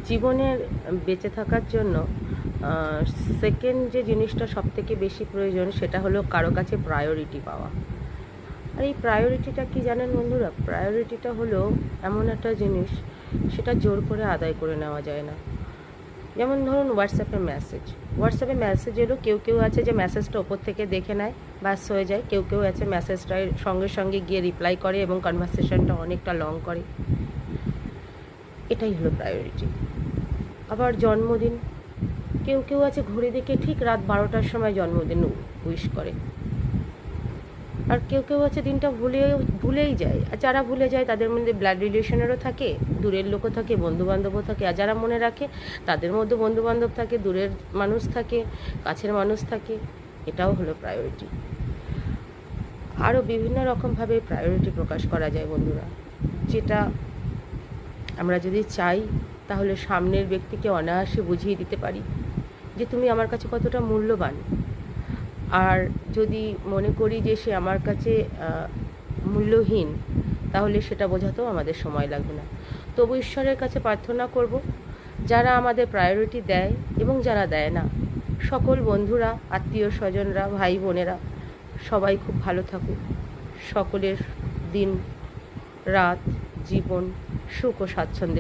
জীবনের বেঁচে থাকার জন্য সেকেন্ড যে জিনিসটা সবথেকে বেশি প্রয়োজন সেটা হলো কারো কাছে প্রায়োরিটি পাওয়া। আর এই প্রায়োরিটিটা কি জানেন বন্ধুরা? প্রায়োরিটিটা হলো এমন একটা জিনিস, সেটা জোর করে আদায় করে নেওয়া যায় না। যেমন ধরুন হোয়াটসঅ্যাপে মেসেজ এলো, কেউ কেউ আছে যে মেসেজটা ওপর থেকে দেখে নেয়, ব্যাস হয়ে যায়। কেউ কেউ আছে মেসেজটার সঙ্গে সঙ্গে গিয়ে রিপ্লাই করে এবং কনভারসেশনটা অনেকটা লং করে। এটাই হলো প্রায়োরিটি। আবার জন্মদিন, কেউ কেউ আছে ঘড়ি দেখে ঠিক রাত 12টার সময় জন্মদিন উইশ করে। আর কেউ কেউ আছে দিনটা ভুলেই যায়। আর যারা ভুলে যায় তাদের মধ্যে ব্লাড রিলেশনেরও থাকে, দূরের লোকও থাকে, বন্ধুবান্ধবও থাকে। আর যারা মনে রাখে তাদের মধ্যে বন্ধুবান্ধব থাকে, দূরের মানুষ থাকে, কাছের মানুষ থাকে। এটাও হলো প্রায়োরিটি। আরও বিভিন্ন রকমভাবে প্রায়োরিটি প্রকাশ করা যায় বন্ধুরা, যেটা আমরা যদি চাই তাহলে সামনের ব্যক্তিকে অনায়াসে বুঝিয়ে দিতে পারি যে তুমি আমার কাছে কতটা মূল্যবান। আর যদি মনে করি যে সে আমার কাছে মূল্যহীন, তাহলে সেটা বোঝাতেও আমাদের সময় লাগবে না। তবু ঈশ্বরের কাছে প্রার্থনা করব, যারা আমাদের প্রায়োরিটি দেয় এবং যারা দেয় না, সকল বন্ধুরা, আত্মীয় স্বজনরা, ভাই বোনেরা সবাই খুব ভালো থাকুক। সকলের দিন, রাত, জীবন সুখ ও স্বাচ্ছন্দ্যে